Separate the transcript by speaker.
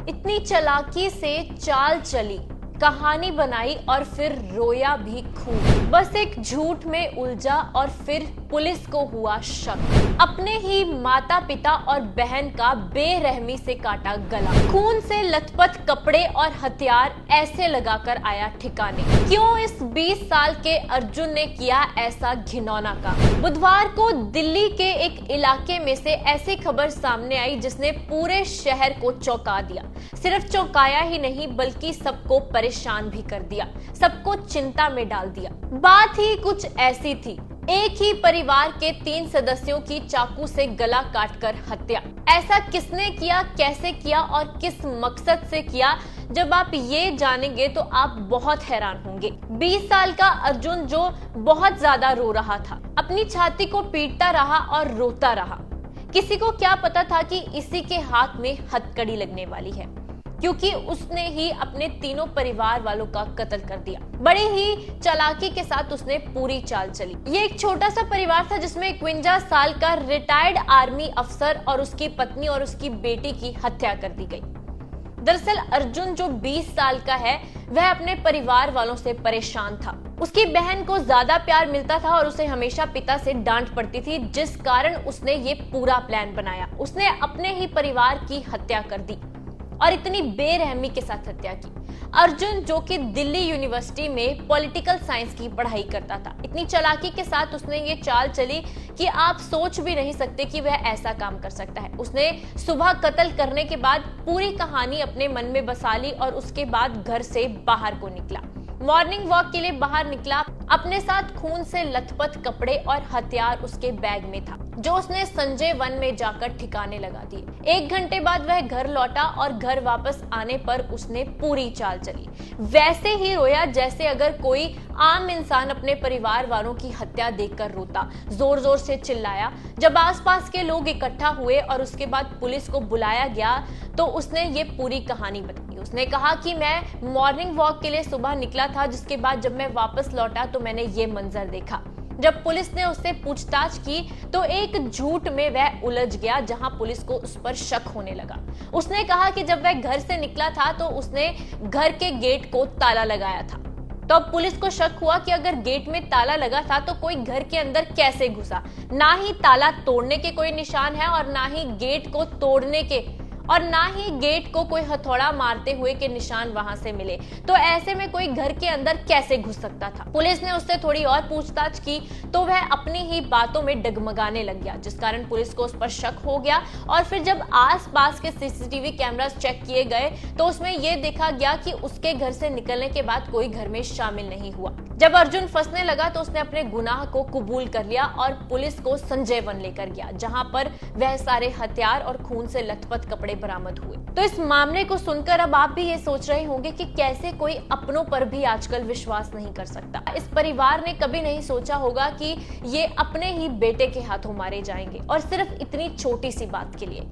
Speaker 1: इतनी चालाकी से चाल चली, कहानी बनाई और फिर रोया भी खूब। बस एक झूठ में उलझा और फिर पुलिस को हुआ शक। अपने ही माता पिता और बहन का बेरहमी से काटा गला। खून से लथपथ कपड़े और हथियार ऐसे लगाकर आया ठिकाने। क्यों इस 20 साल के अर्जुन ने किया ऐसा घिनौना काम? बुधवार को दिल्ली के एक इलाके में से ऐसी खबर सामने आई जिसने पूरे शहर को चौंका दिया। सिर्फ चौंकाया ही नहीं बल्कि सबको परेशान भी कर दिया, सबको चिंता में डाल दिया। बात ही कुछ ऐसी थी, एक ही परिवार के 3 सदस्यों की चाकू से गला काटकर हत्या। ऐसा किसने किया, कैसे किया और किस मकसद से किया? जब आप ये जानेंगे तो आप बहुत हैरान होंगे। 20 साल का अर्जुन जो बहुत ज्यादा रो रहा था, अपनी छाती को पीटता रहा और रोता रहा। किसी को क्या पता था कि इसी के हाथ में हथकड़ी लगने वाली है, क्योंकि उसने ही अपने तीनों परिवार वालों का कत्ल कर दिया। बड़े ही चालाकी के साथ उसने पूरी चाल चली। ये एक छोटा सा परिवार था जिसमें 51 साल का रिटायर्ड आर्मी अफसर और उसकी पत्नी और उसकी बेटी की हत्या कर दी गई। दरअसल अर्जुन जो 20 साल का है, वह अपने परिवार वालों से परेशान था। उसकी बहन को ज्यादा प्यार मिलता था और उसे हमेशा पिता से डांट पड़ती थी, जिस कारण उसने ये पूरा प्लान बनाया। उसने अपने ही परिवार की हत्या कर दी और इतनी बेरहमी के साथ हत्या की। अर्जुन जो कि दिल्ली यूनिवर्सिटी में पॉलिटिकल साइंस की पढ़ाई करता था, इतनी चालाकी के साथ उसने ये चाल चली कि आप सोच भी नहीं सकते कि वह ऐसा काम कर सकता है। उसने सुबह कत्ल करने के बाद पूरी कहानी अपने मन में बसा ली और उसके बाद घर से बाहर को निकला। मॉर्निंग वॉक के लिए बाहर निकला। अपने साथ खून से लथपथ कपड़े और हथियार उसके बैग में था, जो उसने संजय वन में जाकर ठिकाने लगा दिए। 1 घंटे बाद वह घर लौटा और घर वापस आने पर उसने पूरी चाल चली। वैसे ही रोया जैसे अगर कोई आम इंसान अपने परिवार वालों की हत्या देखकर रोता। जोर जोर से चिल्लाया। जब आसपास के लोग इकट्ठा हुए और उसके बाद पुलिस को बुलाया गया तो उसने ये पूरी कहानी बताई। उसने कहा कि मैं मॉर्निंग वॉक के लिए सुबह निकला था, जिसके बाद जब मैं वापस लौटा तो मैंने ये मंजर देखा। जब पुलिस ने उससे पूछताछ की तो एक झूठ में वह उलझ गया, जहां पुलिस को उस पर शक होने लगा। उसने कहा कि जब वह घर से निकला था तो उसने घर के गेट को ताला लगाया था। तो अब पुलिस को शक हुआ कि अगर गेट में ताला लगा था तो कोई घर के अंदर कैसे घुसा। ना ही ताला तोड़ने के कोई निशान है और ना ही गेट को तोड़ने के और ना ही गेट को कोई हथौड़ा मारते हुए के निशान वहां से मिले। तो ऐसे में कोई घर के अंदर कैसे घुस सकता था? पुलिस ने उससे थोड़ी और पूछताछ की तो वह अपनी ही बातों में डगमगाने लग गया, जिस कारण पुलिस को उस पर शक हो गया। और फिर जब आसपास के सीसीटीवी कैमरास चेक किए गए तो उसमें यह देखा गया कि उसके घर से निकलने के बाद कोई घर में शामिल नहीं हुआ। जब अर्जुन फंसने लगा तो उसने अपने गुनाह को कबूल कर लिया और पुलिस को संजय वन लेकर गया, जहां पर वह सारे हथियार और खून से लथपथ कपड़े बरामद हुए। तो इस मामले को सुनकर अब आप भी ये सोच रहे होंगे कि कैसे कोई अपनों पर भी आजकल विश्वास नहीं कर सकता। इस परिवार ने कभी नहीं सोचा होगा कि ये अपने ही बेटे के हाथों मारे जाएंगे, और सिर्फ इतनी छोटी सी बात के लिए।